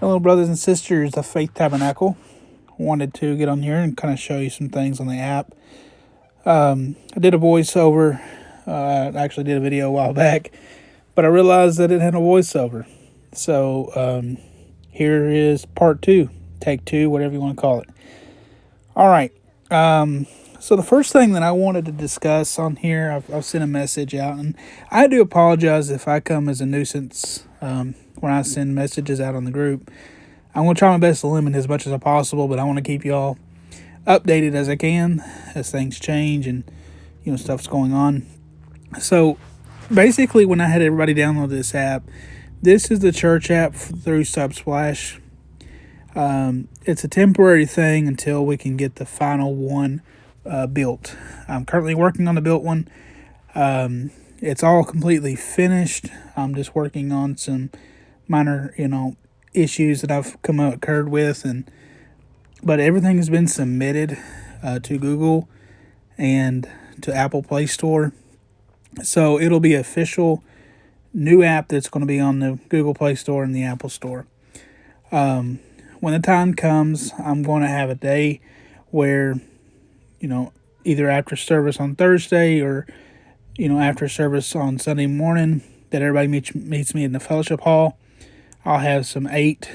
Hello, brothers and sisters of Faith Tabernacle. Wanted to get on here and kind of show you some things on the app. I did a voiceover. I actually did a video a while back, but I realized that it had a voiceover. So here is part two, take two, whatever you want to call it. All right. So the first thing that I wanted to discuss on here, I've sent a message out, and I do apologize if I come as a nuisance when I send messages out on the group. I'm going to try my best to limit as much as possible, but I want to keep you all updated as I can as things change and stuff's going on. So basically, when I had everybody download this app, this is the church app through Subsplash. It's a temporary thing until we can get the final one built. I'm currently working on the built one. It's all completely finished. I'm just working on some minor, issues that I've occurred with, but everything has been submitted to Google and to Apple Play Store. So it'll be official new app that's going to be on the Google Play Store and the Apple Store. When the time comes, I'm going to have a day where, either after service on Thursday or, after service on Sunday morning, that everybody meets me in the fellowship hall. I'll have some 8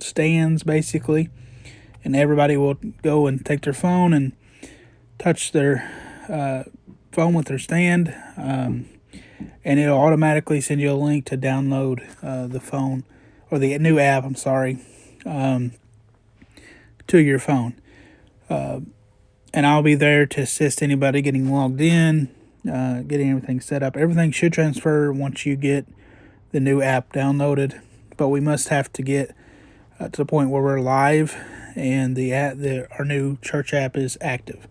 stands, basically, and everybody will go and take their phone and touch their phone with their stand, and it'll automatically send you a link to download the phone, or the new app, to your phone. And I'll be there to assist anybody getting logged in, getting everything set up. Everything should transfer once you get the new app downloaded, but we must have to get to the point where we're live and our new church app is active.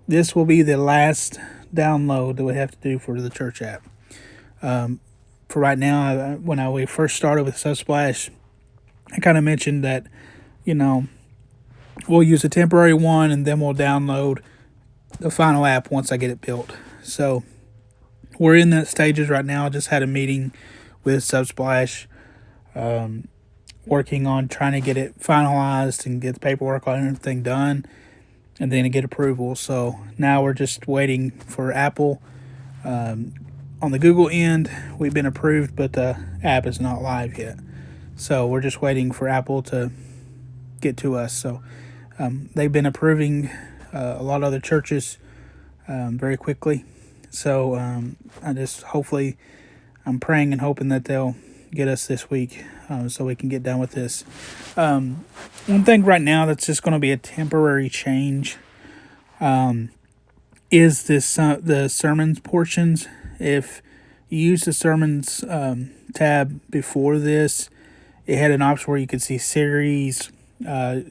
This will be the last download that we have to do for the church app. For right now, when we first started with Subsplash, I kind of mentioned that, we'll use a temporary one and then we'll download the final app once I get it built. So we're in that stages right now. I just had a meeting with Subsplash, working on trying to get it finalized and get the paperwork on everything done, and then to get approval. So now we're just waiting for Apple. On the Google end, we've been approved, but the app is not live yet. So we're just waiting for Apple to get to us. So they've been approving a lot of other churches very quickly. So I'm praying and hoping that they'll get us this week so we can get done with this. One thing right now that's just going to be a temporary change is the sermons portions. If you use the sermons tab before this, it had an option where you could see series,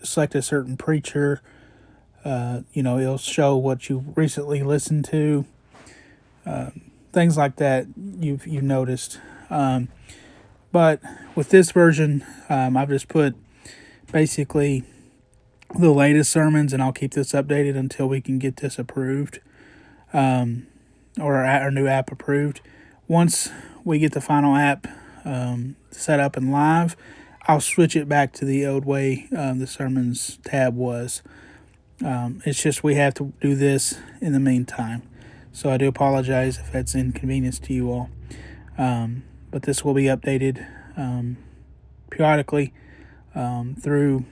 select a certain preacher. It'll show what you recently listened to. Things like that you've noticed. But with this version, I've just put basically the latest sermons, and I'll keep this updated until we can get this approved, or our new app approved. Once we get the final app set up and live, I'll switch it back to the old way the sermons tab was. It's just we have to do this in the meantime. So I do apologize if that's inconvenience to you all. But this will be updated periodically through,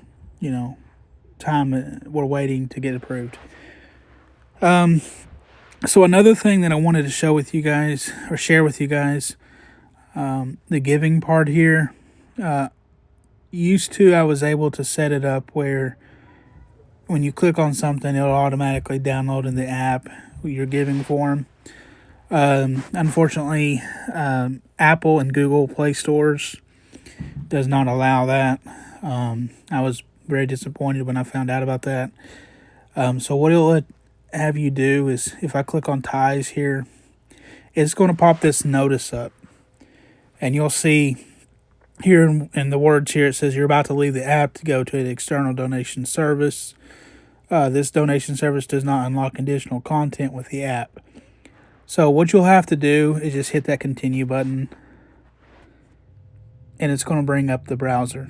time we're waiting to get approved. So another thing that I wanted to share with you guys, the giving part here. I was able to set it up where when you click on something, it'll automatically download in the app your giving form. Unfortunately, Apple and Google Play Stores does not allow that. I was very disappointed when I found out about that. So what it'll have you do is, if I click on Ties here, it's going to pop this notice up, and you'll see here in the words here, it says you're about to leave the app to go to the external donation service. This donation service does not unlock additional content with the app. So what you'll have to do is just hit that continue button, and it's going to bring up the browser.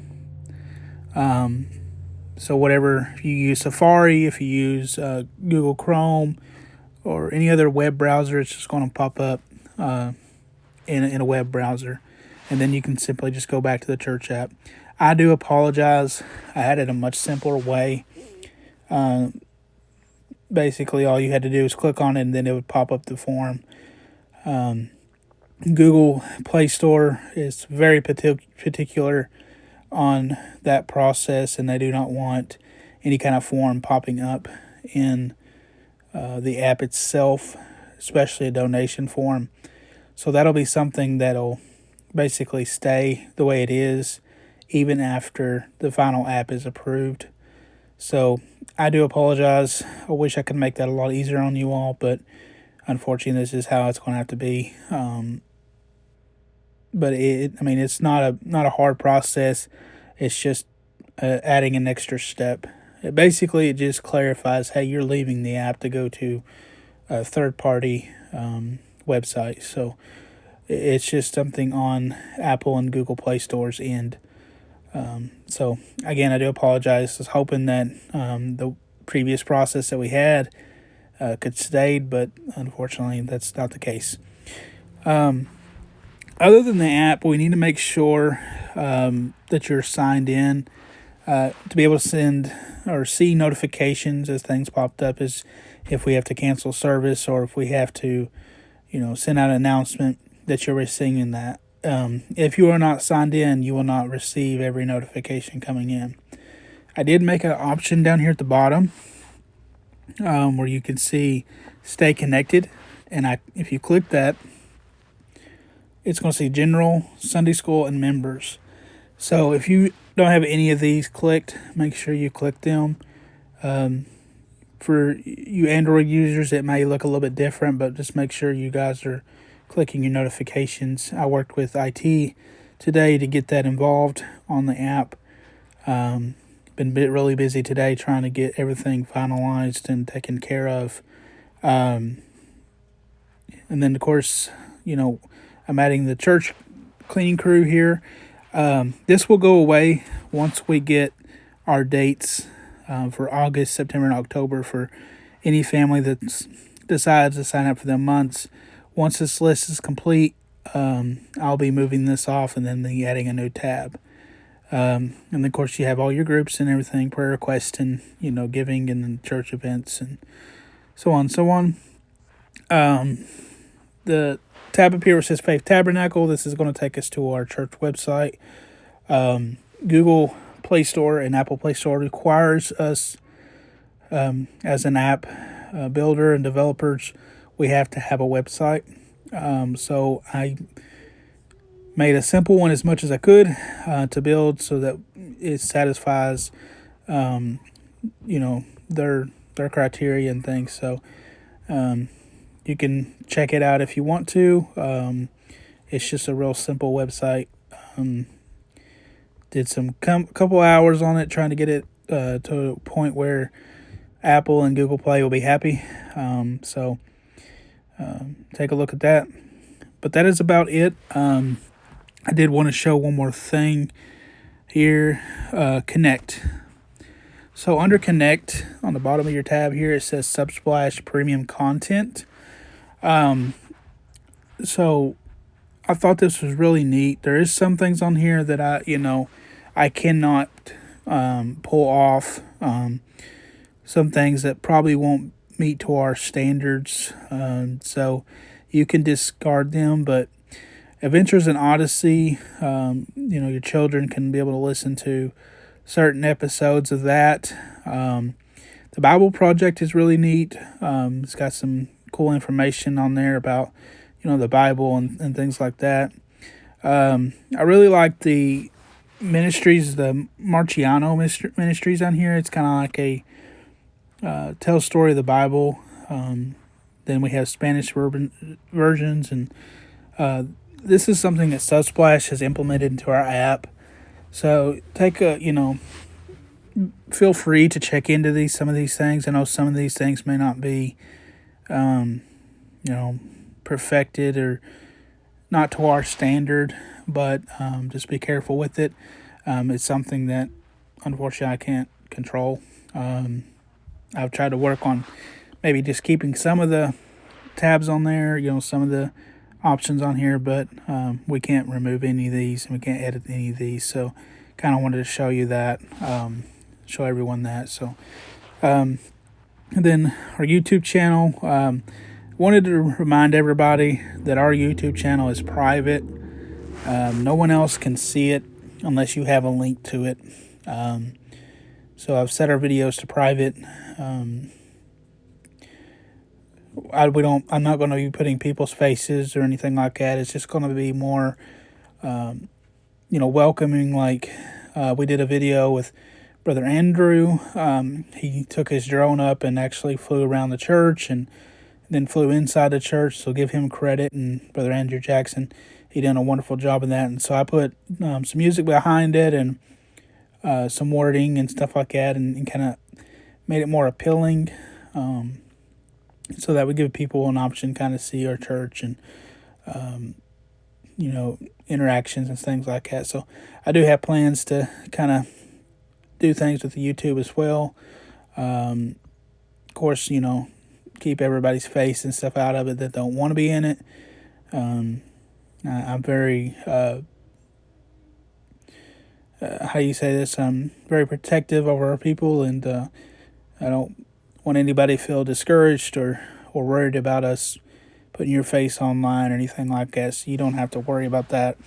So whatever, if you use Safari, if you use Google Chrome, or any other web browser, it's just going to pop up in a web browser. And then you can simply just go back to the church app. I do apologize. I had it a much simpler way. Basically, all you had to do was click on it, and then it would pop up the form. Google Play Store is very particular on that process, and they do not want any kind of form popping up in the app itself, especially a donation form. So that'll be something that'll basically stay the way it is even after the final app is approved. So I do apologize. I wish I could make that a lot easier on you all, but unfortunately this is how it's going to have to be. But it's not a hard process. It's just adding an extra step. It just clarifies, hey, you're leaving the app to go to a third-party website. So it's just something on Apple and Google Play Store's end. So again, I do apologize. I was hoping that the previous process that we had could stay, but unfortunately that's not the case. Other than the app, we need to make sure that you're signed in to be able to send or see notifications as things popped up, as if we have to cancel service or if we have to, send out an announcement that you're receiving that. If you are not signed in, you will not receive every notification coming in. I did make an option down here at the bottom where you can see stay connected. And if you click that, it's going to see general, Sunday school, and members. So if you don't have any of these clicked, make sure you click them. For you Android users, it may look a little bit different, but just make sure you guys are clicking your notifications. I worked with IT today to get that involved on the app. Been really busy today trying to get everything finalized and taken care of. And then, of course, I'm adding the church cleaning crew here. This will go away once we get our dates for August, September, and October for any family that decides to sign up for them months. Once this list is complete, I'll be moving this off and then adding a new tab. And of course, you have all your groups and everything, prayer requests and, giving and church events and so on and so on. The tab up here says Faith Tabernacle. This is going to take us to our church website. Google Play Store and Apple Play Store requires us, as an app builder and developers, we have to have a website. So I made a simple one as much as I could to build so that it satisfies, their criteria and things. So you can check it out if you want to. It's just a real simple website. Did some couple hours on it trying to get it to a point where Apple and Google Play will be happy. So take a look at that. But that is about it. I did want to show one more thing here. Connect. So under Connect, on the bottom of your tab here, it says Subsplash Premium Content. So I thought this was really neat. There is some things on here that I cannot pull off. Some things that probably won't meet to our standards. So you can discard them, but Adventures in Odyssey, your children can be able to listen to certain episodes of that. The Bible Project is really neat. It's got some cool information on there about, the Bible and things like that. I really like the ministries, the Marciano ministries on here. It's kind of like a tell story of the Bible. Then we have Spanish versions, and this is something that Subsplash has implemented into our app. So feel free to check into some of these things. I know some of these things may not be, perfected or not to our standard, but just be careful with it. It's something that unfortunately I can't control. I've tried to work on maybe just keeping some of the tabs on there, some of the options on here, but we can't remove any of these and we can't edit any of these. So kind of wanted to show you that, show everyone that. So and then our YouTube channel, wanted to remind everybody that our YouTube channel is private. No one else can see it unless you have a link to it. So I've set our videos to private. I'm not going to be putting people's faces or anything like that. It's just going to be more, welcoming. Like we did a video with Brother Andrew. He took his drone up and actually flew around the church and then flew inside the church. So give him credit. And Brother Andrew Jackson, he done a wonderful job in that. And so I put some music behind it and some wording and stuff like that, and kind of made it more appealing. So that would give people an option to kind of see our church and, interactions and things like that. So I do have plans to kind of do things with the YouTube as well. Of course, keep everybody's face and stuff out of it that don't want to be in it. I'm very, how do you say this? I'm very protective over our people, and I don't want anybody to feel discouraged or worried about us putting your face online or anything like that. So you don't have to worry about that.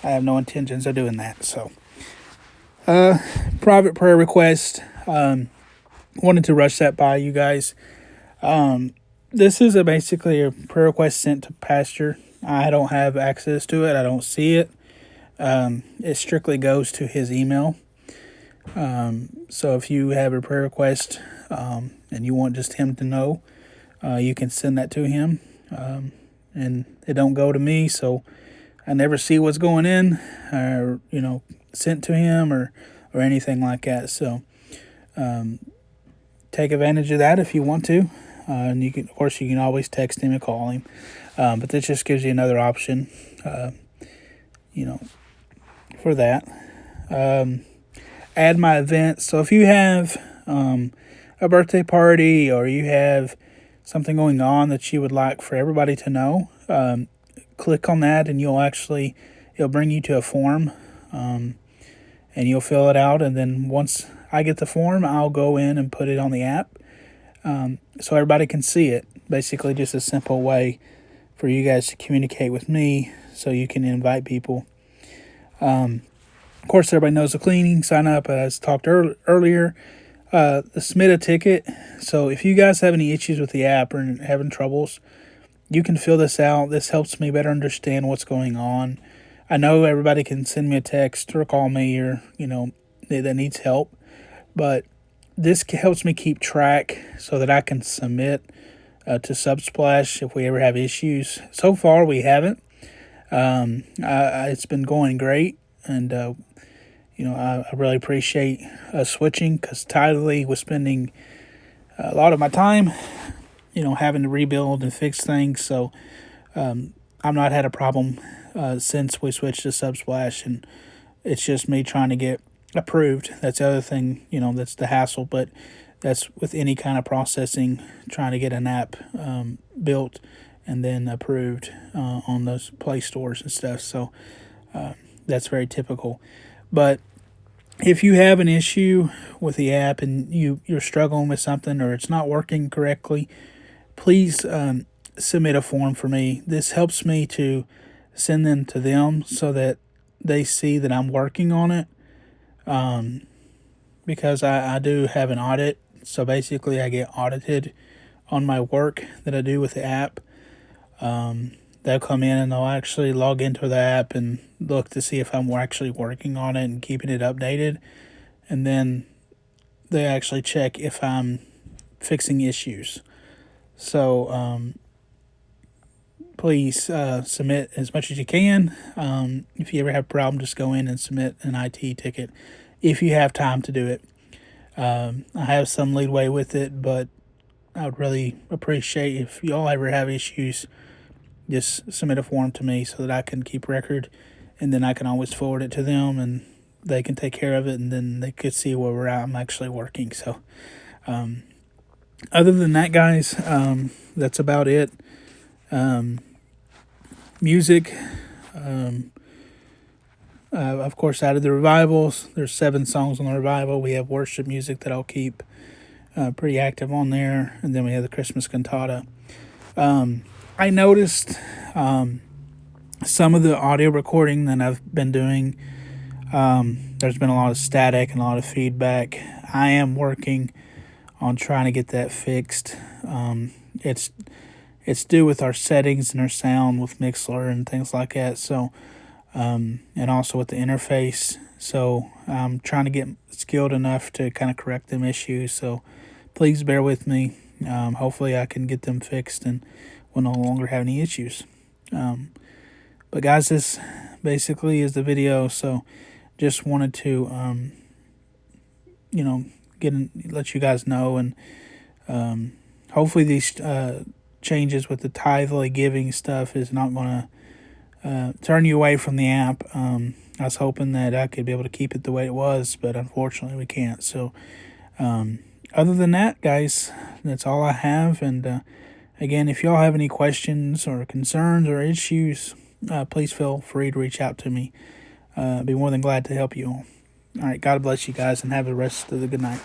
I have no intentions of doing that. So, private prayer request. Wanted to rush that by you guys. This is basically a prayer request sent to Pastor. I don't have access to it. I don't see it. It strictly goes to his email. So if you have a prayer request, and you want just him to know, you can send that to him. And it don't go to me, so I never see what's going in, or, sent to him or anything like that. So, take advantage of that if you want to. And you can always text him and call him. But this just gives you another option, for that. Add my events. So if you have a birthday party or you have something going on that you would like for everybody to know, click on that and it'll bring you to a form, and you'll fill it out. And then once I get the form, I'll go in and put it on the app, so everybody can see it. Basically just a simple way for you guys to communicate with me so you can invite people. Of course, everybody knows the cleaning sign up, as talked earlier. Submit a ticket. So if you guys have any issues with the app or having troubles, you can fill this out. This helps me better understand what's going on. I know everybody can send me a text or call me, or that needs help, but this helps me keep track so that I can submit to Subsplash if we ever have issues. So far we haven't. It's been going great, and I really appreciate switching, because Tidally was spending a lot of my time, having to rebuild and fix things. So I've not had a problem since we switched to Subsplash, and it's just me trying to get approved. That's the other thing, that's the hassle, but that's with any kind of processing, trying to get an app built and then approved on those Play stores and stuff. So that's very typical. But if you have an issue with the app and you're struggling with something or it's not working correctly, please submit a form for me. This helps me to send them to them so that they see that I'm working on it. Because I do have an audit. So basically I get audited on my work that I do with the app. They'll come in and they'll actually log into the app and look to see if I'm actually working on it and keeping it updated. And then they actually check if I'm fixing issues. So please submit as much as you can. If you ever have a problem, just go in and submit an IT ticket if you have time to do it. I have some leeway with it, but I would really appreciate if y'all ever have issues, just submit a form to me so that I can keep record, and then I can always forward it to them and they can take care of it, and then they could see where we're at. I'm actually working. So other than that, guys, that's about it. Music, of course, out of the revivals, there's 7 songs on the revival. We have worship music that I'll keep pretty active on there, and then we have the Christmas cantata. I noticed some of the audio recording that I've been doing, there's been a lot of static and a lot of feedback. I am working on trying to get that fixed. It's due with our settings and our sound with Mixlr and things like that. So, and also with the interface. So I'm trying to get skilled enough to kind of correct them issues. So please bear with me. Hopefully I can get them fixed and we'll no longer have any issues. But guys, this basically is the video. So just wanted to, let you guys know, and hopefully these changes with the tithely giving stuff is not going to turn you away from the app. I was hoping that I could be able to keep it the way it was, but unfortunately we can't. So other than that, guys, that's all I have. And again, if y'all have any questions or concerns or issues, please feel free to reach out to me. I'd be more than glad to help you all. All right, God bless you guys, and have the rest of the good night.